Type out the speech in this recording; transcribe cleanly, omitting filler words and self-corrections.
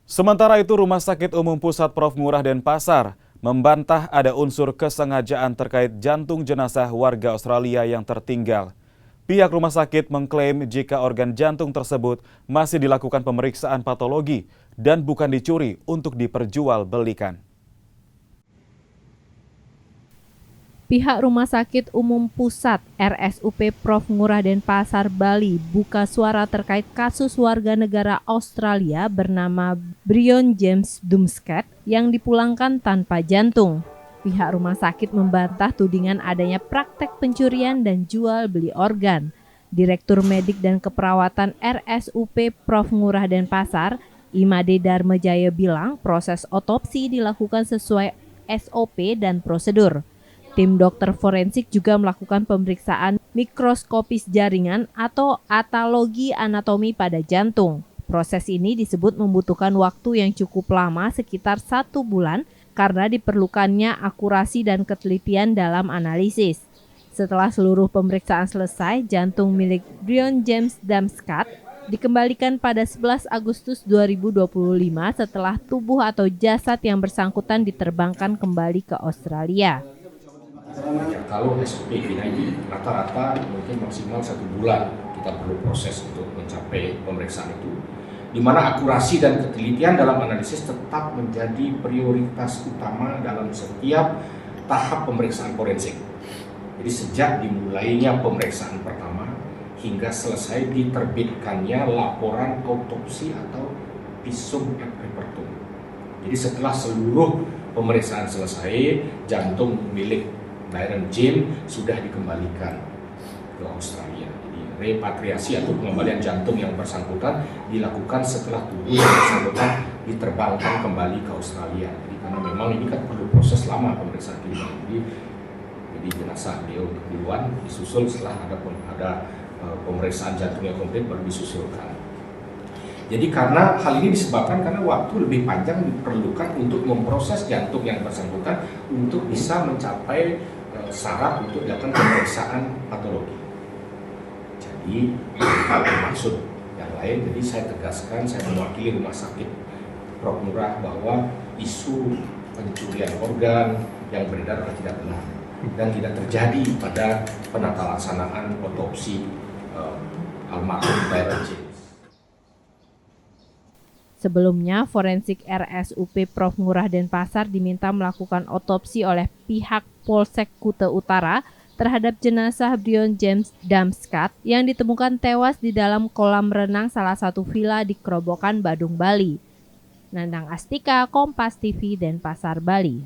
Sementara itu, Rumah Sakit Umum Pusat Prof. Ngurah Denpasar membantah ada unsur kesengajaan terkait jantung jenazah warga Australia yang tertinggal. Pihak rumah sakit mengklaim jika organ jantung tersebut masih dilakukan pemeriksaan patologi dan bukan dicuri untuk diperjualbelikan. Pihak Rumah Sakit Umum Pusat RSUP Prof. Ngurah Denpasar, Bali buka suara terkait kasus warga negara Australia bernama Brion James Dumskat yang dipulangkan tanpa jantung. Pihak rumah sakit membantah tudingan adanya praktek pencurian dan jual beli organ. Direktur Medik dan Keperawatan RSUP Prof. Ngurah Denpasar, Imade Darmajaya bilang proses otopsi dilakukan sesuai SOP dan prosedur. Tim dokter forensik juga melakukan pemeriksaan mikroskopis jaringan atau atalogi anatomi pada jantung. Proses ini disebut membutuhkan waktu yang cukup lama, sekitar 1 bulan, karena diperlukannya akurasi dan ketelitian dalam analisis. Setelah seluruh pemeriksaan selesai, jantung milik Brion James Dumskat dikembalikan pada 11 Agustus 2025 setelah tubuh atau jasad yang bersangkutan diterbangkan kembali ke Australia. Ya, kalau SOP kita ini rata-rata mungkin maksimal 1 bulan kita perlu proses untuk mencapai pemeriksaan itu, di mana akurasi dan ketelitian dalam analisis tetap menjadi prioritas utama dalam setiap tahap pemeriksaan forensik. Jadi sejak dimulainya pemeriksaan pertama hingga selesai diterbitkannya laporan autopsi atau visum et repertum. Jadi setelah seluruh pemeriksaan selesai, jantung milik Brion James sudah dikembalikan ke Australia. Jadi repatriasi atau pengembalian jantung yang bersangkutan dilakukan setelah tubuh yang bersangkutan diterbangkan kembali ke Australia. Jadi karena memang ini kan perlu proses lama pemeriksaan klinis. Jadi jenazah beliau duluan disusul setelah ada pemeriksaan jantung yang komplit baru disusulkan. Jadi karena hal ini disebabkan karena waktu lebih panjang diperlukan untuk memproses jantung yang bersangkutan untuk bisa mencapai syarat untuk dilakukan pemeriksaan patologi. Jadi maksud yang lain, jadi saya tegaskan, saya mewakili Rumah Sakit Prof. Ngurah bahwa isu pencurian organ yang beredar tidak benar dan tidak terjadi pada penata laksanaan otopsi almarhum Brion James. Sebelumnya, forensik RSUP Prof. Ngurah Denpasar diminta melakukan otopsi oleh pihak Polsek Kuta Utara terhadap jenazah Brion James Dumskat yang ditemukan tewas di dalam kolam renang salah satu villa di Kerobokan, Badung, Bali. Nandang Astika, Kompas TV, Denpasar, Bali.